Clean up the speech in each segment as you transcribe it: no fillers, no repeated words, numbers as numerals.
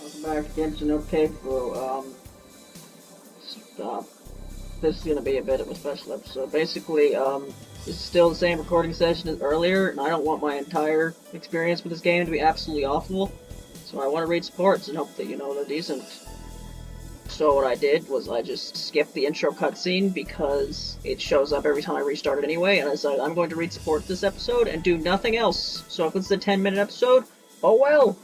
Welcome back to Gensou Keifu. Stop. This is gonna be a bit of a special episode. Basically, this is still the same recording session as earlier, and I don't want my entire experience with this game to be absolutely awful. So I want to read supports and hope that, they're decent. So what I did was I just skipped the intro cutscene because it shows up every time I restart it anyway, and I decided I'm going to read support this episode and do nothing else. So if it's a 10-minute episode, oh well!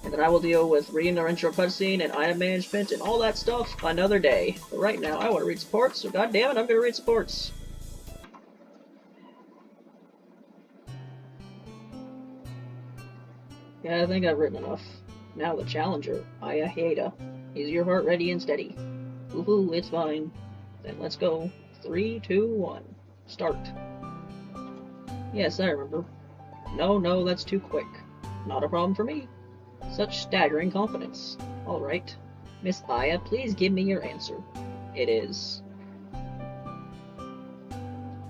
And then I will deal with reading their intro cutscene and item management and all that stuff another day. But right now, I want to read supports, so goddammit, I'm gonna read supports. Yeah, I think I've written enough. Now the challenger, Hina. Is your heart ready and steady? Woohoo, it's fine. Then let's go. 3, 2, 1. Start. Yes, I remember. No, that's too quick. Not a problem for me. Such staggering confidence. Alright. Miss Aya, please give me your answer. It is.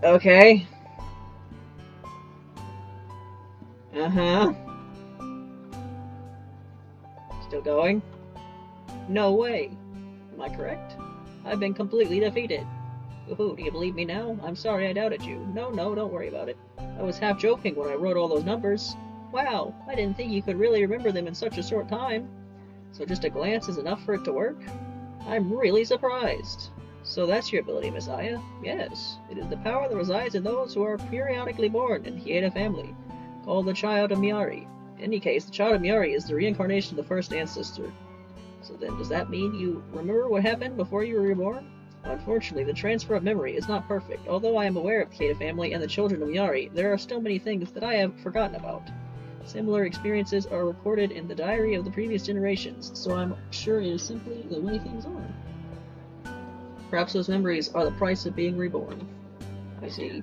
Okay. Uh-huh. Still going? No way. Am I correct? I've been completely defeated. Woohoo, do you believe me now? I'm sorry I doubted you. No, don't worry about it. I was half joking when I wrote all those numbers. Wow, I didn't think you could really remember them in such a short time. So just a glance is enough for it to work? I'm really surprised. So that's your ability, Miss Aya? Yes, it is the power that resides in those who are periodically born in the Hina family, called the Child of Miari. In any case, the Child of Miari is the reincarnation of the first ancestor. So then, does that mean you remember what happened before you were reborn? Unfortunately, the transfer of memory is not perfect. Although I am aware of the Hina family and the children of Miari, there are still many things that I have forgotten about. Similar experiences are recorded in the diary of the previous generations, so I'm sure it is simply the way things are. Perhaps those memories are the price of being reborn. I see.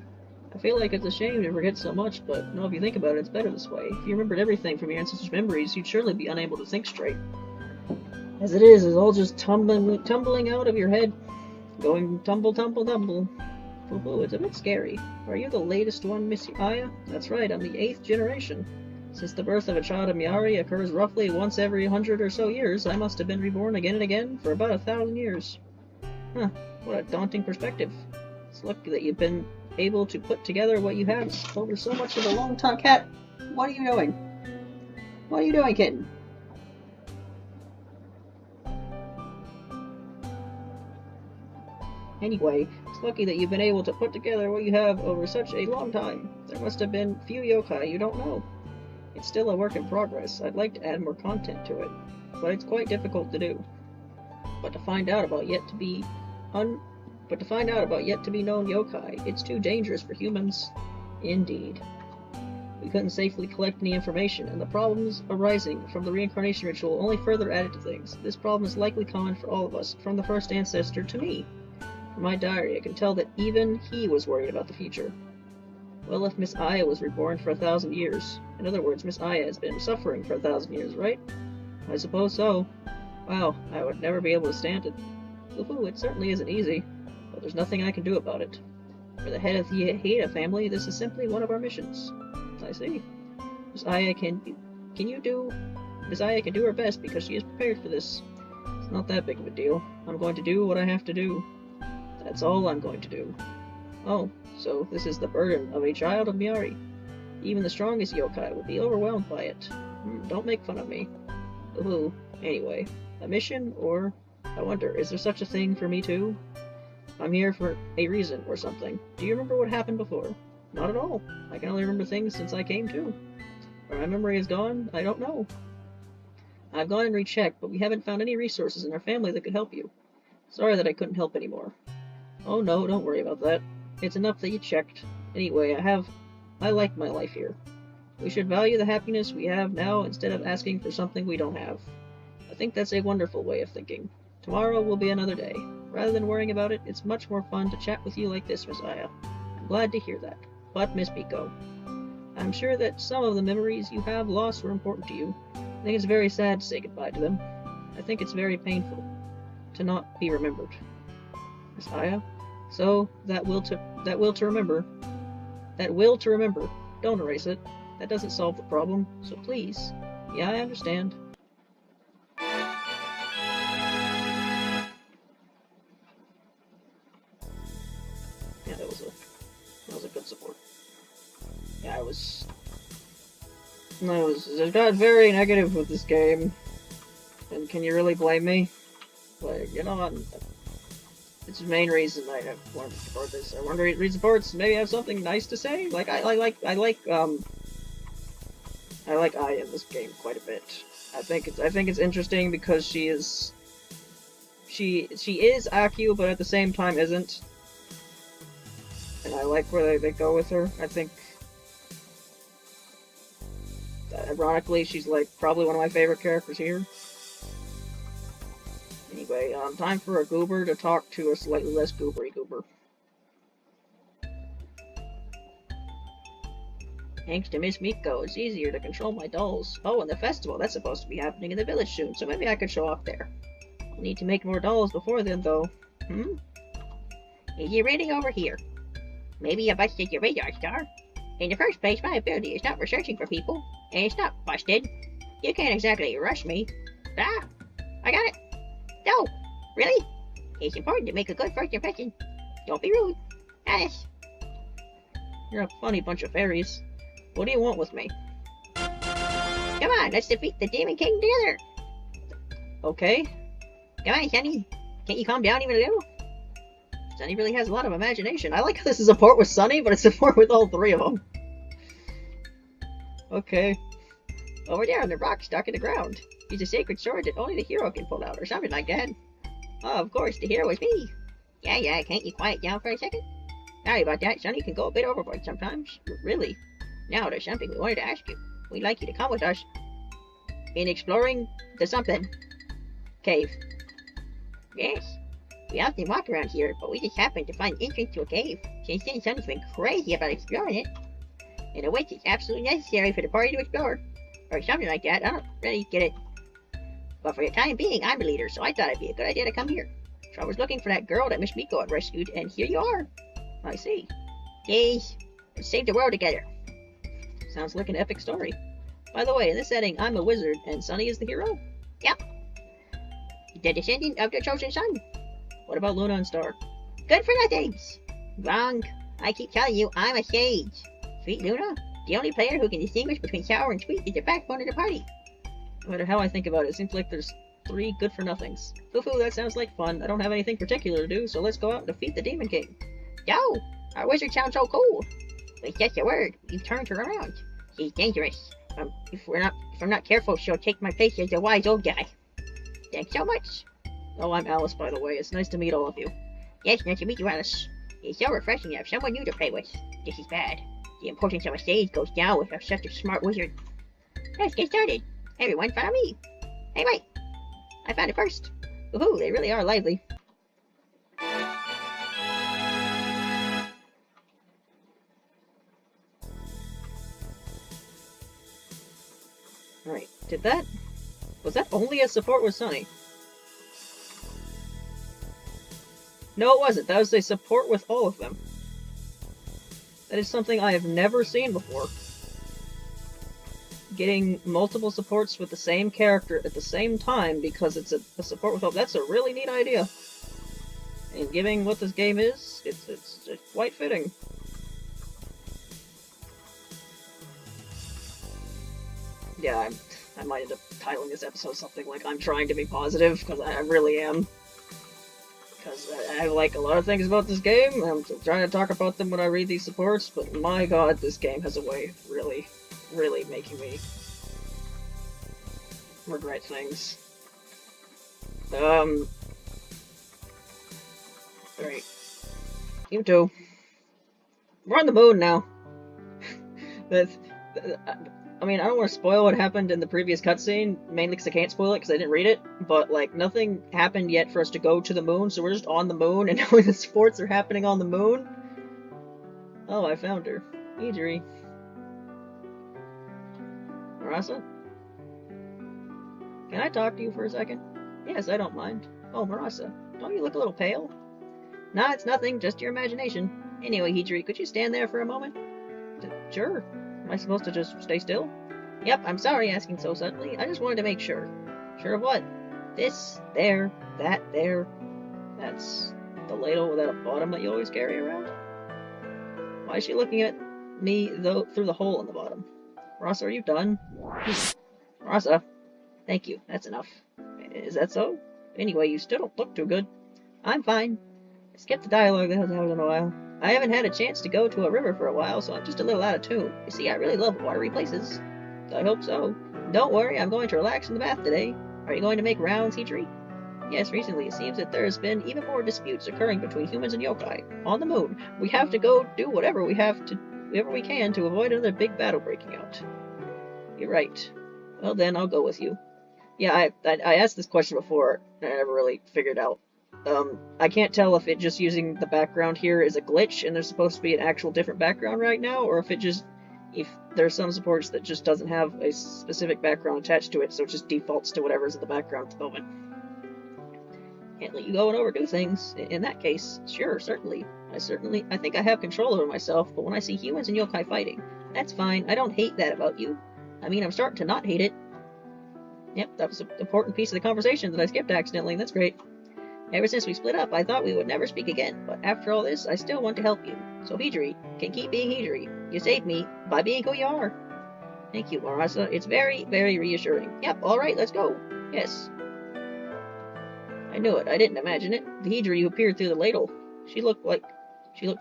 I feel like it's a shame to forget so much, but no, if you think about it, it's better this way. If you remembered everything from your ancestors' memories, you'd surely be unable to think straight. As it is, it's all just tumbling out of your head. Going tumble. Ooh, it's a bit scary. Are you the latest one, Miss Aya? That's right, I'm the 8th generation. Since the birth of a child of Miari occurs roughly once every 100 or so years, I must have been reborn again and again for about 1,000 years. Huh, what a daunting perspective. It's lucky that you've been able to put together what you have over so much of a long time. Cat, what are you doing? What are you doing, kitten? Anyway, it's lucky that you've been able to put together what you have over such a long time. There must have been few yokai you don't know. It's still a work in progress. I'd like to add more content to it, but it's quite difficult to do. But to find out about yet to be known yokai, it's too dangerous for humans. Indeed. We couldn't safely collect any information, and the problems arising from the reincarnation ritual only further added to things. This problem is likely common for all of us, from the first ancestor to me. From my diary, I can tell that even he was worried about the future. Well, if Miss Aya was reborn for 1,000 years, in other words, Miss Aya has been suffering for 1,000 years, right? I suppose so. Wow, I would never be able to stand it. Woohoo, it certainly isn't easy, but there's nothing I can do about it. For the head of the Hina family, this is simply one of our missions. I see. Miss Aya can do her best because she is prepared for this. It's not that big of a deal. I'm going to do what I have to do. That's all I'm going to do. Oh, so this is the burden of a child of Miari. Even the strongest yokai would be overwhelmed by it. Don't make fun of me. Ooh, anyway, a mission, or I wonder, is there such a thing for me too? I'm here for a reason or something. Do you remember what happened before? Not at all. I can only remember things since I came to. Where my memory is gone, I don't know. I've gone and rechecked, but we haven't found any resources in our family that could help you. Sorry that I couldn't help anymore. Oh no, don't worry about that. It's enough that you checked. Anyway, I like my life here. We should value the happiness we have now instead of asking for something we don't have. I think that's a wonderful way of thinking. Tomorrow will be another day. Rather than worrying about it, it's much more fun to chat with you like this, Miss Aya. I'm glad to hear that. But, Miss Miko, I'm sure that some of the memories you have lost were important to you. I think it's very sad to say goodbye to them. I think it's very painful to not be remembered. Miss Aya? So, that will to remember. Don't erase it. That doesn't solve the problem, so please. Yeah, I understand. No, I've got very negative with this game. And can you really blame me? Like, you know, it's the main reason I have wanted to support this. I want to read supports, maybe have something nice to say. Like, I like Ai in this game quite a bit. I think it's interesting because she is Aku, but at the same time isn't. And I like where they go with her. I think that, ironically, she's like probably one of my favorite characters here. Anyway, time for a goober to talk to a slightly less goobery goober. Thanks to Miss Miko, it's easier to control my dolls. Oh, and the festival, that's supposed to be happening in the village soon, so maybe I could show off there. I'll need to make more dolls before then, though. Is you reading over here? Maybe you busted your radar, Star. In the first place, my ability is not for searching for people, and it's not busted. You can't exactly rush me. Ah, I got it. No, really? It's important to make a good first impression. Don't be rude. Alice. You're a funny bunch of fairies. What do you want with me? Come on, let's defeat the Demon King together. Okay. Come on, Sunny. Can't you calm down even a little? Sunny really has a lot of imagination. I like how this is a port with Sunny, but it's a port with all three of them. Okay. Over there on the rock stuck in the ground. It's a sacred sword that only the hero can pull out, or something like that. Oh, of course, the hero is me. Yeah, can't you quiet down for a second? Sorry about that, Sunny can go a bit overboard sometimes. Really. Now, there's something we wanted to ask you. We'd like you to come with us in exploring the something cave. Yes. We often walk around here, but we just happened to find entrance to a cave. Since then, Sunny's been crazy about exploring it. In a way, it's absolutely necessary for the party to explore. Or something like that. I don't really get it. But for the time being, I'm the leader, so I thought it'd be a good idea to come here. So I was looking for that girl that Miss Miko had rescued, and here you are. I see. Yes, let's save the world together. Sounds like an epic story. By the way, in this setting, I'm a wizard, and Sunny is the hero? Yep. The descendant of the chosen sun. What about Luna and Star? Good for nothings. Wrong. I keep telling you, I'm a sage. Sweet Luna, the only player who can distinguish between sour and sweet, is the backbone of the party. No matter how I think about it, it seems like there's 3 good for nothings. Foo-foo, that sounds like fun. I don't have anything particular to do, so let's go out and defeat the Demon King. Yo, our wizard sounds so cool. It's just a word. You've turned her around. She's dangerous. If I'm not careful, she'll take my place as a wise old guy. Thanks so much. Oh, I'm Alice, by the way. It's nice to meet all of you. Yes, nice to meet you, Alice. It's so refreshing to have someone new to play with. This is bad. The importance of a sage goes down with such a smart wizard. Let's get started. Everyone, follow me. Hey, wait. I found it first. Woohoo, they really are lively. Alright, was that only a support with Sunny? No, it wasn't. That was a support with all of them. That is something I have never seen before. Getting multiple supports with the same character at the same time because it's a support with all. That's a really neat idea. And given what this game is, it's quite fitting. Yeah, I might end up titling this episode something like I'm trying to be positive, because I really am. Because I like a lot of things about this game, and I'm trying to talk about them when I read these supports, but my god, this game has a way of really, really making me regret things. Alright. You too. We're on the moon now. I mean, I don't want to spoil what happened in the previous cutscene, mainly because I can't spoil it because I didn't read it, but, like, nothing happened yet for us to go to the moon, so we're just on the moon, and knowing the sports are happening on the moon. Oh, I found her. Hajimari. Marasa? Can I talk to you for a second? Yes, I don't mind. Oh, Marasa, don't you look a little pale? Nah, it's nothing, just your imagination. Anyway, Hajimari, could you stand there for a moment? Sure. Am I supposed to just stay still? Yep, I'm sorry asking so suddenly. I just wanted to make sure. Sure of what? This, there, that, there. That's the ladle without a bottom that you always carry around? Why is she looking at me, though, through the hole in the bottom? Ross, are you done? Rasa, thank you. That's enough. Is that so? Anyway, you still don't look too good. I'm fine. Skip the dialogue that hasn't happened in a while. I haven't had a chance to go to a river for a while, so I'm just a little out of tune. You see, I really love watery places. I hope so. Don't worry, I'm going to relax in the bath today. Are you going to make rounds, Hijiri? Yes, recently it seems that there has been even more disputes occurring between humans and yokai. On the moon, we have to go do whatever we can to avoid another big battle breaking out. You're right. Well then, I'll go with you. Yeah, I asked this question before, and I never really figured out. I can't tell if it just using the background here is a glitch, and there's supposed to be an actual different background right now, or if there's some supports that just doesn't have a specific background attached to it, so it just defaults to whatever's in the background at the moment. Can't let you go and overdo things. In that case, sure, certainly. I think I have control over myself, but when I see humans and yokai fighting, that's fine. I don't hate that about you. I mean, I'm starting to not hate it. Yep, that was an important piece of the conversation that I skipped accidentally. That's great. Ever since we split up, I thought we would never speak again, but after all this, I still want to help you. So Hijiri can keep being Hijiri. You saved me by being who you are. Thank you, Marasa. It's very, very reassuring. Yep, alright, let's go. Yes. I knew it. I didn't imagine it. The Hijiri who appeared through the ladle. She looked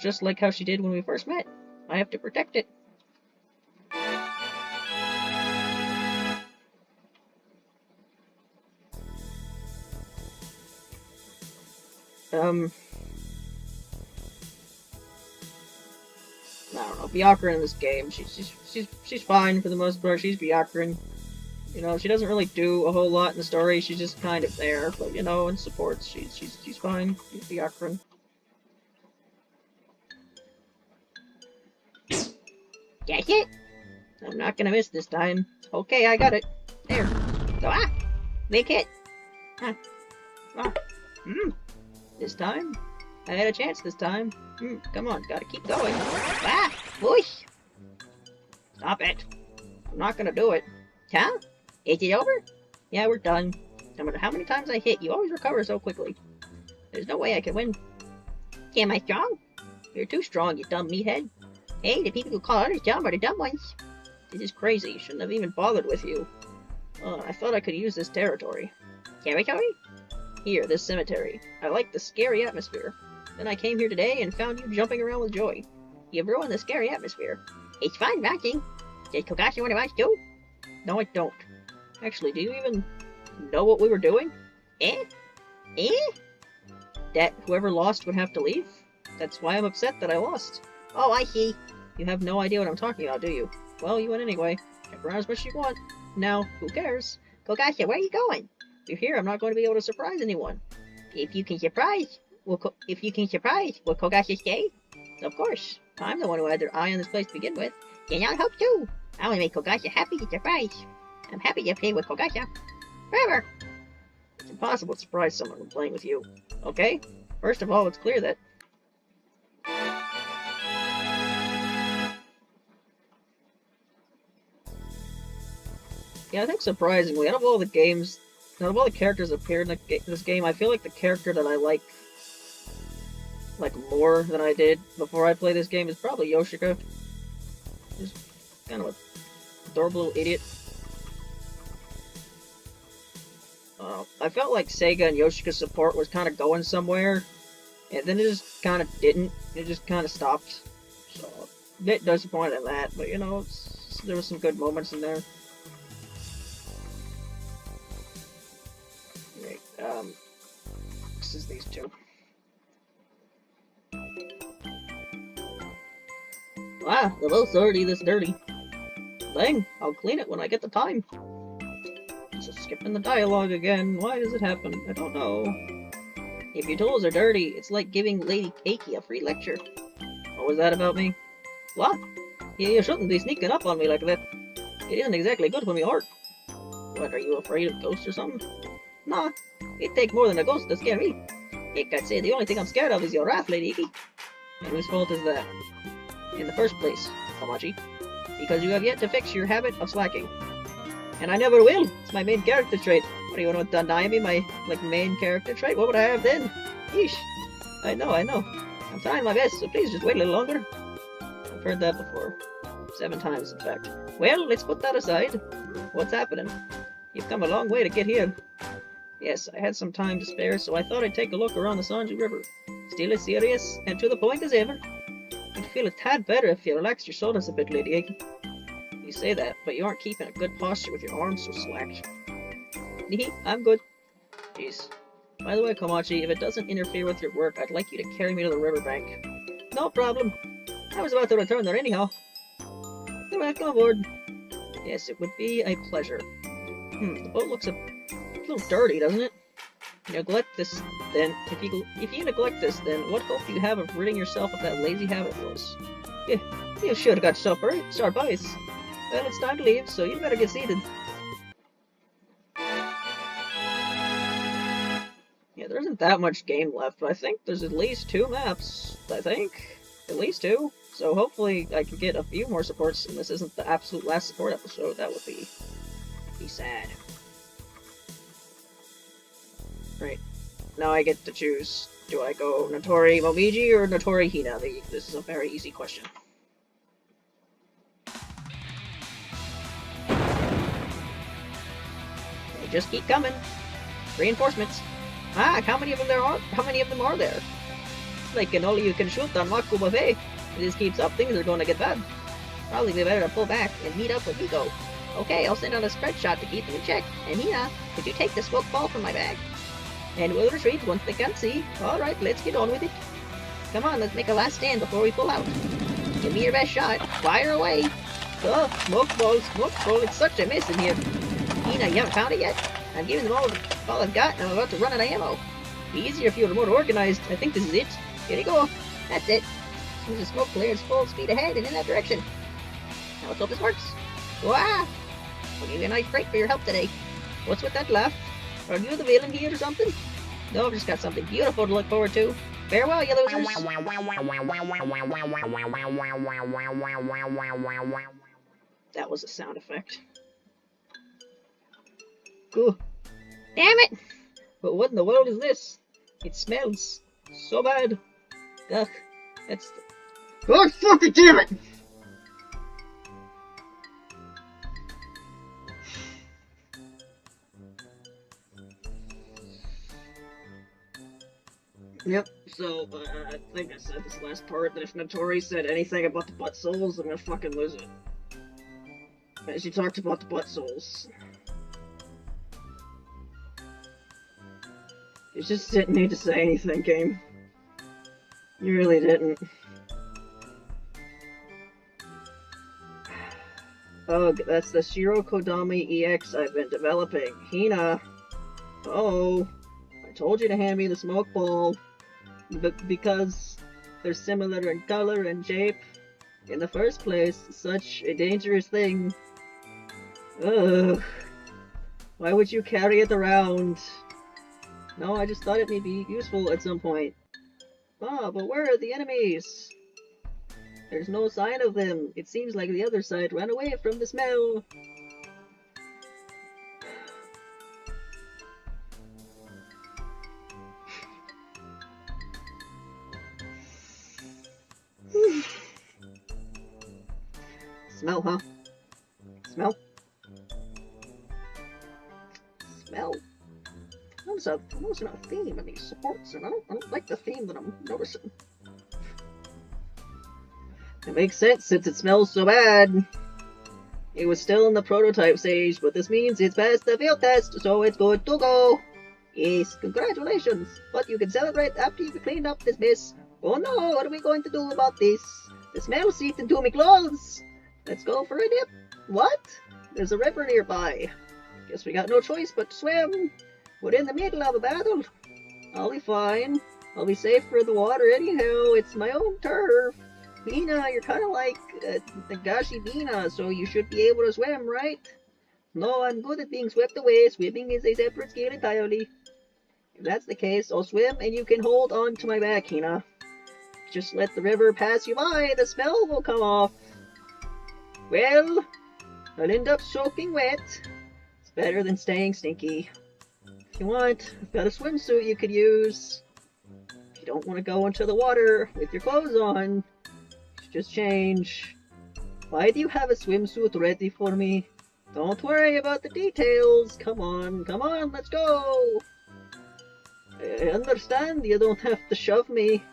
just like how she did when we first met. I have to protect it. I don't know. Byakuren in this game, she's fine for the most part. She's Byakuren. You know, she doesn't really do a whole lot in the story. She's just kind of there, but you know, in supports, she's fine. She's Byakuren. That's it. I'm not gonna miss this time. Okay, I got it. There. Go big hit. This time? I had a chance this time. Come on, gotta keep going. Whoosh! Stop it. I'm not gonna do it. Huh? Is it over? Yeah, we're done. No matter how many times I hit, you always recover so quickly. There's no way I can win. Am I strong? You're too strong, you dumb meathead. Hey, the people who call others dumb are the dumb ones. This is crazy. Shouldn't have even bothered with you. I thought I could use this territory. Territory? Here, this cemetery. I like the scary atmosphere. Then I came here today and found you jumping around with joy. You've ruined the scary atmosphere. It's fun watching. Does Kogashi want to watch too? No, I don't. Actually, do you even know what we were doing? That whoever lost would have to leave? That's why I'm upset that I lost. Oh, I see. You have no idea what I'm talking about, do you? Well, you win anyway. Jump around as much as you want. Now, who cares? Kogashi, where are you going? If you're here, I'm not going to be able to surprise anyone. If you can surprise, will Kogashi stay? Of course. I'm the one who had their eye on this place to begin with. Then I'll help too. I want to make Kogashi happy to surprise. I'm happy to play with Kogashi. Forever. It's impossible to surprise someone when playing with you. Okay? First of all, it's clear that... Yeah, I think surprisingly, out of all the characters that appeared in this game, I feel like the character that I like more than I did before I played this game is probably Yoshika. He's kind of an adorable little idiot. I felt like Sega and Yoshika's support was kind of going somewhere, and then it just kind of didn't. It just kind of stopped. So, a bit disappointed in that, but you know, there were some good moments in there. This is these two. Wow, they're both already this dirty. Dang, I'll clean it when I get the time. Just skipping the dialogue again. Why does it happen? I don't know. If your tools are dirty, it's like giving Lady Keiki a free lecture. What was that about me? What? You shouldn't be sneaking up on me like that. It isn't exactly good for me heart. What, are you afraid of ghosts or something? Nah, it takes more than a ghost to scare me. Heck, I'd say the only thing I'm scared of is your wrath, Lady Iki. And whose fault is that? In the first place, Hamachi. Because you have yet to fix your habit of slacking. And I never will! It's my main character trait. What do you want to deny me my, main character trait? What would I have then? Yeesh. I know. I'm trying my best, so please just wait a little longer. I've heard that before. 7 times, in fact. Well, let's put that aside. What's happening? You've come a long way to get here. Yes, I had some time to spare, so I thought I'd take a look around the Sanju River. Still as serious and to the point as ever. You'd feel a tad better if you relaxed your shoulders a bit, Lady Egg. You say that, but you aren't keeping a good posture with your arms so slack. I'm good. Jeez. By the way, Komachi, if it doesn't interfere with your work, I'd like you to carry me to the riverbank. No problem. I was about to return there anyhow. You're welcome aboard. Yes, it would be a pleasure. The boat looks a little dirty, doesn't it? Neglect this, then. If you neglect this, then what hope do you have of ridding yourself of that lazy habit of yours? Yeah, you should have got sharp eyes. Well, it's time to leave, so you better get seated. Yeah, there isn't that much game left, but I think there's at least 2 maps. I think. At least 2. So hopefully I can get a few more supports, and this isn't the absolute last support episode. That would be sad. Right. Now I get to choose. Do I go Nitori Momiji or Nitori Hina? This is a very easy question. They just keep coming. Reinforcements. How many of them are there? Like an all-you-can-shoot on Maku Buffet. If this keeps up, things are going to get bad. Probably be better to pull back and meet up with Miko. Okay, I'll send out a spread shot to keep them in check. And Hina, could you take the smoke ball from my bag? And we'll retreat once they can't see. Alright, let's get on with it. Come on, let's make a last stand before we pull out. Give me your best shot. Fire away. Oh, smoke ball, it's such a mess in here. Hina, you haven't found it yet? I'm giving them all I've got, and I'm about to run out of ammo. Be easier if you were more organized. I think this is it. Here you go. That's it. Use the smoke clears full speed ahead and in that direction. Now let's hope this works. Wah! I'll give you a nice break for your help today. What's with that laugh? Are you the villain here or something? No, I've just got something beautiful to look forward to. Farewell, you losers! That was a sound effect. Cool. Damn it! But what in the world is this? It smells so bad. Ugh, that's... God fucking damn it! Yep, so, I think I said this last part, that if Nitori said anything about the butt souls, I'm gonna fucking lose it. And she talked about the butt souls. You just didn't need to say anything, game. You really didn't. Oh, that's the Shiro Kodami EX I've been developing. Hina! Oh, I told you to hand me the smoke ball. But because they're similar in color and shape, in the first place, such a dangerous thing. Ugh. Why would you carry it around? No, I just thought it may be useful at some point. Ah, but where are the enemies? There's no sign of them. It seems like the other side ran away from the smell. Smell, huh? Smell? Smell? I'm noticing a theme in these supports, and I don't like the theme that I'm noticing. It makes sense since it smells so bad. It was still in the prototype stage, but this means it's passed the field test, so it's good to go. Yes, congratulations, but you can celebrate after you've cleaned up this mess. Oh no, what are we going to do about this? The smell seeped into my clothes. Let's go for a dip. What? There's a river nearby. Guess we got no choice but to swim. We're in the middle of a battle. I'll be fine. I'll be safe for the water anyhow. It's my own turf. Hina, you're kind of like Nagashi Hina, so you should be able to swim, right? No, I'm good at being swept away. Swimming is a separate skill entirely. If that's the case, I'll swim and you can hold on to my back, Hina. Just let the river pass you by. The smell will come off. Well, I'll end up soaking wet. It's better than staying stinky. If you want, I've got a swimsuit you could use. If you don't want to go into the water with your clothes on, just change. Why do you have a swimsuit ready for me? Don't worry about the details. Come on, let's go. I understand you don't have to shove me.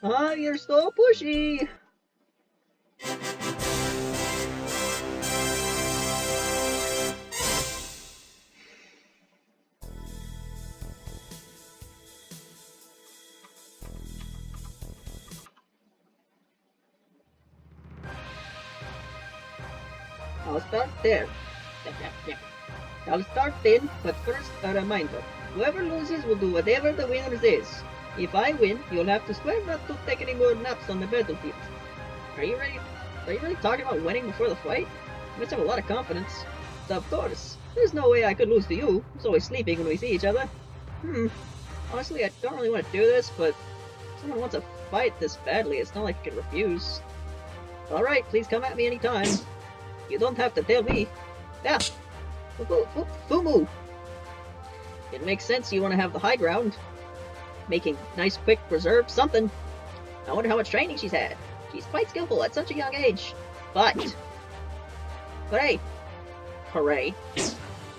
Ah, you're so pushy. I'll start there. I'll start then, but first a reminder. Whoever loses will do whatever the winner says. If I win, you'll have to swear not to take any more naps on the battlefield. Are you ready? Are you really talking about winning before the fight? You must have a lot of confidence. Of course. There's no way I could lose to you. I'm always sleeping when we see each other. Honestly, I don't really want to do this, but if someone wants to fight this badly, it's not like I could refuse. Alright, please come at me anytime. You don't have to tell me. Yeah. Fumu. It makes sense you want to have the high ground. Making nice quick reserve something. I wonder how much training she's had. She's quite skillful at such a young age. But hooray. Hooray.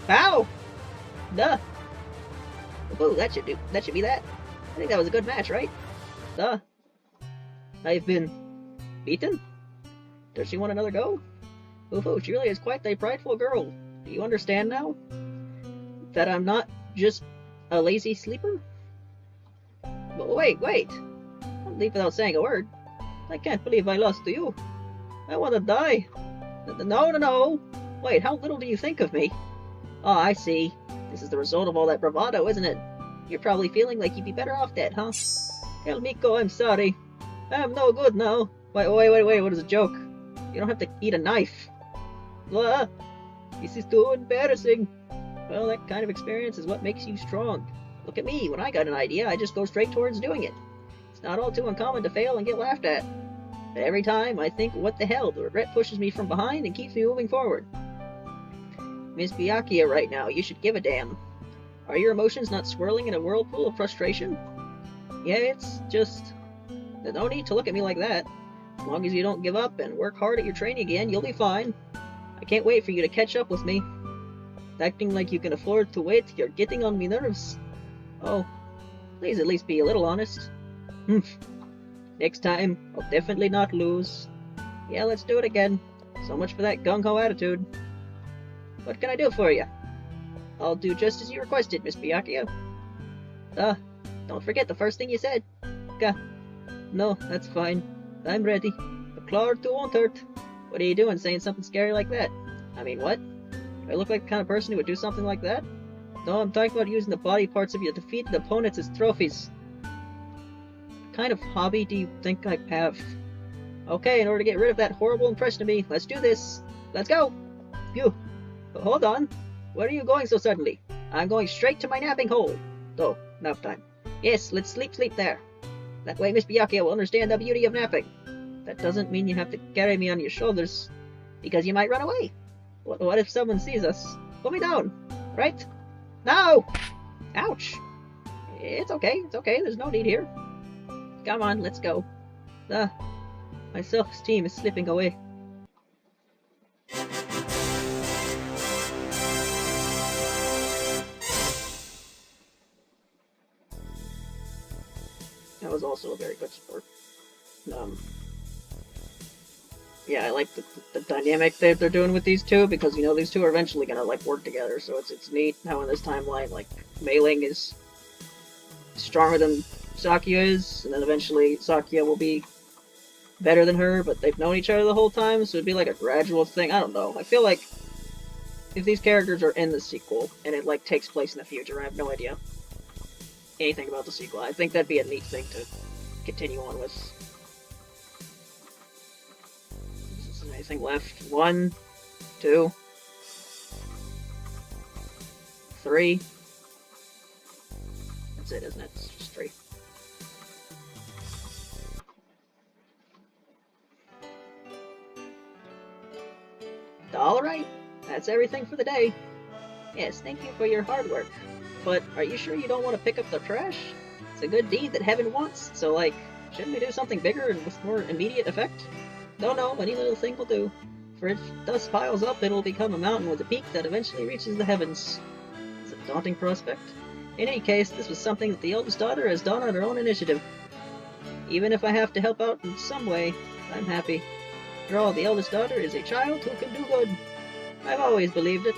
Pow! Duh. Ooh, that should be that. I think that was a good match, right? Duh. I've been beaten? Does she want another go? Ooh, she really is quite a prideful girl. Do you understand now? That I'm not just a lazy sleeper? But wait! Don't leave without saying a word. I can't believe I lost to you. I want to die. No. Wait, how little do you think of me? Oh, I see. This is the result of all that bravado, isn't it? You're probably feeling like you'd be better off dead, huh? Tell Miko I'm sorry. I'm no good now. Wait, what is a joke? You don't have to eat a knife. Blah. This is too embarrassing. Well, that kind of experience is what makes you strong. Look at me. When I got an idea, I just go straight towards doing it. It's not all too uncommon to fail and get laughed at. But every time, I think, what the hell? The regret pushes me from behind and keeps me moving forward. Miss Byakuya right now, you should give a damn. Are your emotions not swirling in a whirlpool of frustration? Yeah, it's just... There's no need to look at me like that. As long as you don't give up and work hard at your training again, you'll be fine. I can't wait for you to catch up with me. Acting like you can afford to wait, you're getting on me nerves. Oh, please at least be a little honest. Next time, I'll definitely not lose. Yeah, let's do it again. So much for that gung-ho attitude. What can I do for you? I'll do just as you requested, Miss Byakuya. Don't forget the first thing you said. No, that's fine. I'm ready. A claw or two won't hurt. What are you doing saying something scary like that? I mean, what? Do I look like the kind of person who would do something like that? No, I'm talking about using the body parts of your defeated opponents as trophies. What kind of hobby do you think I have? Okay, in order to get rid of that horrible impression of me, let's do this. Let's go! Phew. But hold on. Where are you going so suddenly? I'm going straight to my napping hole. Oh, nap time. Yes, let's sleep there. That way Miss Byakuya will understand the beauty of napping. That doesn't mean you have to carry me on your shoulders, because you might run away. What if someone sees us? Put me down, right? No! Ouch! It's okay, there's no need here. Come on, let's go. My self-esteem is slipping away. That was also a very good sport. Yeah, I like the dynamic that they're doing with these two, because, you know, these two are eventually gonna, like, work together, so it's neat how in this timeline, like, Mei Ling is stronger than Sakuya is, and then eventually Sakuya will be better than her, but they've known each other the whole time, so it'd be like a gradual thing. I don't know. I feel like if these characters are in the sequel, and it, like, takes place in the future, I have no idea anything about the sequel. I think that'd be a neat thing to continue on with. Anything left? 1, 2, 3. That's it, isn't it? It's just 3. Alright, that's everything for the day. Yes, thank you for your hard work. But are you sure you don't want to pick up the trash? It's a good deed that heaven wants, so, like, shouldn't we do something bigger and with more immediate effect? No, any little thing will do. For if dust piles up, it'll become a mountain with a peak that eventually reaches the heavens. It's a daunting prospect. In any case, this was something that the eldest daughter has done on her own initiative. Even if I have to help out in some way, I'm happy. After all, the eldest daughter is a child who can do good. I've always believed it.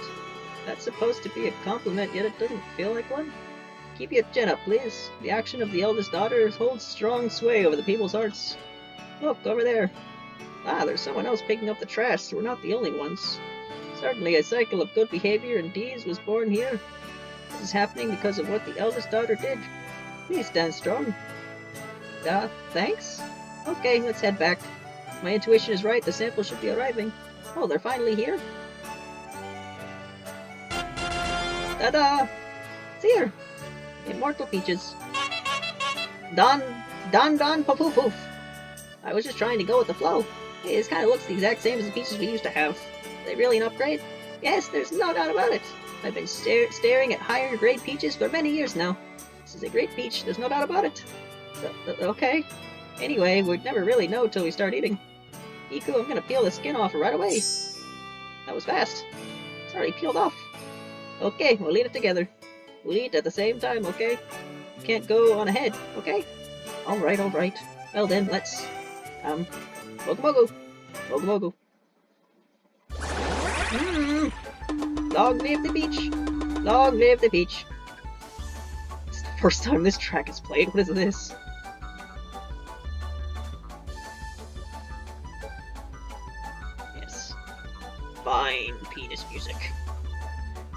That's supposed to be a compliment, yet it doesn't feel like one. Keep your chin up, please. The action of the eldest daughter holds strong sway over the people's hearts. Look, over there. Ah, there's someone else picking up the trash, so we're not the only ones. Certainly a cycle of good behavior and deeds was born here. This is happening because of what the eldest daughter did. Please stand strong. Thanks? Okay, let's head back. My intuition is right, the sample should be arriving. Oh, they're finally here? Ta-da! It's here! Immortal peaches. Don, poof, poof. I was just trying to go with the flow. Hey, this kind of looks the exact same as the peaches we used to have. Are they really an upgrade? Yes, there's no doubt about it. I've been staring at higher grade peaches for many years now. This is a great peach, there's no doubt about it. Okay. Anyway, we'd never really know till we start eating. Miko, I'm gonna peel the skin off right away. That was fast. It's already peeled off. Okay, we'll eat it together. We'll eat at the same time, okay? You can't go on ahead, okay? Alright. Well then, let's... Mogu Mogu. Long live the peach! Long live the peach! It's the first time this track is played. What is this? Yes. Fine penis music.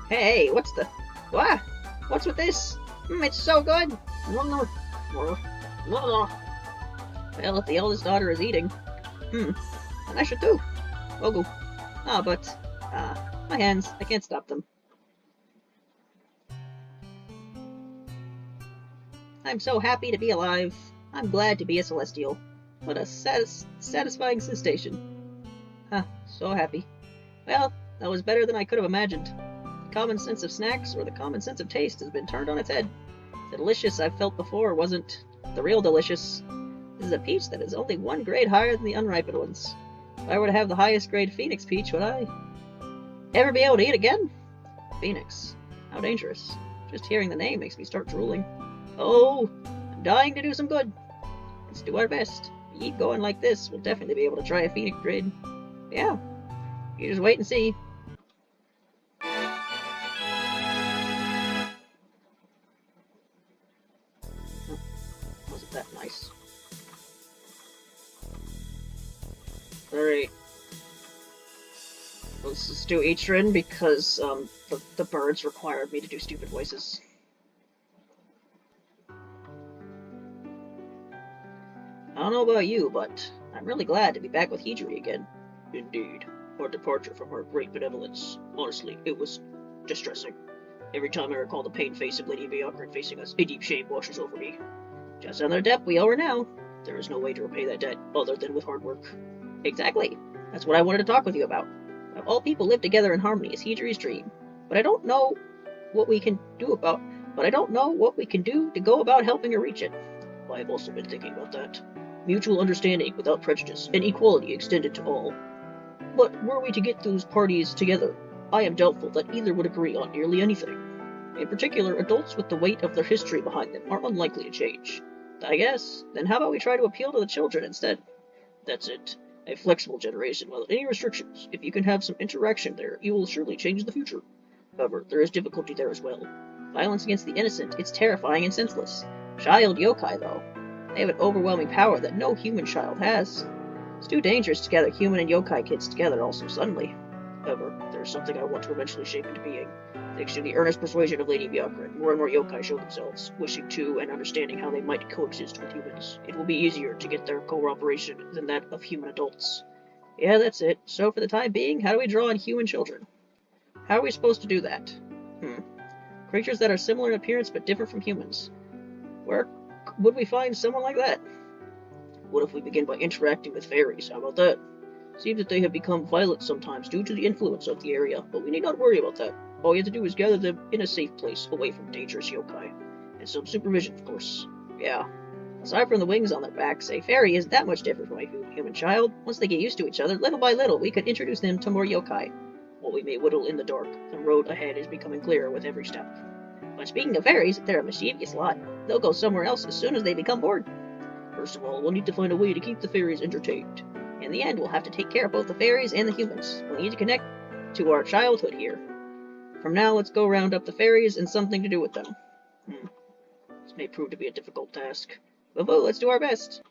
Hey, what's the... What? What's with this? It's so good! Well, if the eldest daughter is eating, then I should too. Mogu. But my hands, I can't stop them. I'm so happy to be alive. I'm glad to be a celestial. What a satisfying sensation. So happy. Well, that was better than I could have imagined. The common sense of snacks, or the common sense of taste, has been turned on its head. The delicious I've felt before wasn't the real delicious. This is a peach that is only one grade higher than the unripened ones. If I were to have the highest grade Phoenix peach, would I ever be able to eat again? Phoenix. How dangerous. Just hearing the name makes me start drooling. Oh, I'm dying to do some good. Let's do our best. If we keep going like this, we'll definitely be able to try a Phoenix grade. Yeah. You just wait and see. Wasn't that nice? Alright. Let's just do Ichirin because the birds required me to do stupid voices. I don't know about you, but I'm really glad to be back with Hijiri again. Indeed. Our departure from her great benevolence. Honestly, it was distressing. Every time I recall the pain face of Lady Byakuren facing us, a deep shame washes over me. Just another debt we owe her now. There is no way to repay that debt other than with hard work. Exactly. That's what I wanted to talk with you about. All people live together in harmony is Hijiri's dream. But I don't know what we can do to go about helping her reach it. Well, I've also been thinking about that. Mutual understanding without prejudice, and equality extended to all. But were we to get those parties together, I am doubtful that either would agree on nearly anything. In particular, adults with the weight of their history behind them are unlikely to change. I guess, then how about we try to appeal to the children instead? That's it. A flexible generation without any restrictions. If you can have some interaction there, you will surely change the future. However, there is difficulty there as well. Violence against the innocent, it's terrifying and senseless. Child yokai, though. They have an overwhelming power that no human child has. It's too dangerous to gather human and yokai kids together all so suddenly. However, there is something I want to eventually shape into being. Thanks to the earnest persuasion of Lady Byakuren, more and more yokai show themselves, wishing to and understanding how they might coexist with humans. It will be easier to get their cooperation than that of human adults. Yeah, that's it. So for the time being, how do we draw on human children? How are we supposed to do that? Creatures that are similar in appearance but different from humans. Where would we find someone like that? What if we begin by interacting with fairies? How about that? Seems that they have become violent sometimes due to the influence of the area, but we need not worry about that. All we have to do is gather them in a safe place, away from dangerous yokai. And some supervision, of course. Yeah. Aside from the wings on their backs, a fairy isn't that much different from a human child. Once they get used to each other, little by little, we could introduce them to more yokai. While we may whittle in the dark, the road ahead is becoming clearer with every step. But speaking of fairies, they're a mischievous lot. They'll go somewhere else as soon as they become bored. First of all, we'll need to find a way to keep the fairies entertained. In the end, we'll have to take care of both the fairies and the humans. We'll need to connect to our childhood here. From now, let's go round up the fairies and something to do with them. This may prove to be a difficult task. But let's do our best.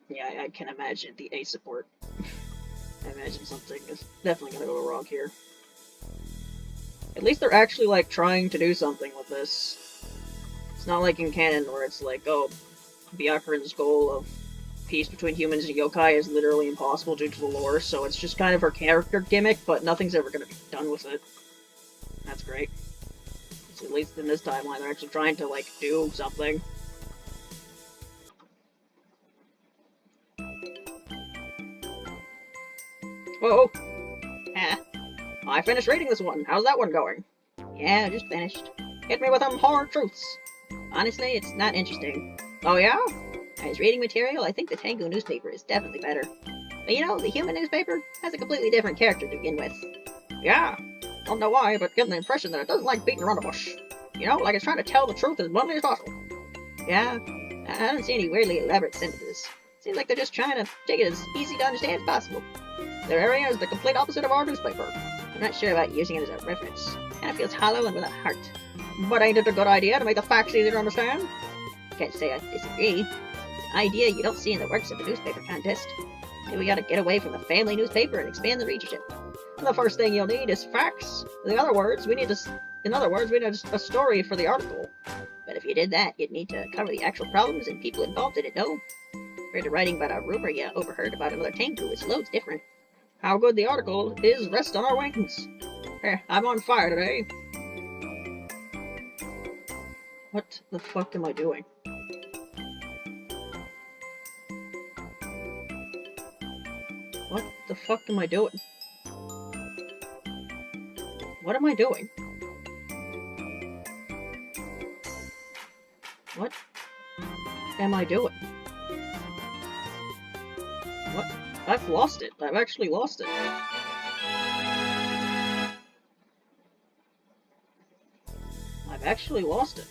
Yeah, I can imagine the A support. I imagine something is definitely gonna go wrong here. At least they're actually, like, trying to do something with this. It's not like in canon where it's like, oh, Byakuran's goal of peace between humans and yokai is literally impossible due to the lore, so it's just kind of her character gimmick, but nothing's ever gonna be done with it. That's great. So at least in this timeline, they're actually trying to, like, do something. Whoa! I finished reading this one. How's that one going? Yeah, just finished. Hit me with them hard truths. Honestly, it's not interesting. Oh yeah? As reading material, I think the Tengu newspaper is definitely better. But you know, the human newspaper has a completely different character to begin with. Yeah. Don't know why, but getting the impression that it doesn't like beating around the bush. You know, like it's trying to tell the truth as bluntly as possible. Yeah, I don't see any weirdly elaborate sentences. Seems like they're just trying to take it as easy to understand as possible. Their area is the complete opposite of our newspaper. I'm not sure about using it as a reference. Kinda feels hollow and without heart. But ain't it a good idea to make the facts easier to understand? Can't say I disagree. It's an idea you don't see in the works of the newspaper contest. Maybe we gotta get away from the family newspaper and expand the readership. And the first thing you'll need is facts. In other words, we need a story for the article. But if you did that, you'd need to cover the actual problems and people involved in it, no? Compared to writing about a rumor you overheard about another Tengu, it's loads different. How good the article is rests on our wings. I'm on fire today. What the fuck am I doing? What the fuck am I doing? What am I doing? What am I doing? What? I've lost it. I've actually lost it. I've actually lost it.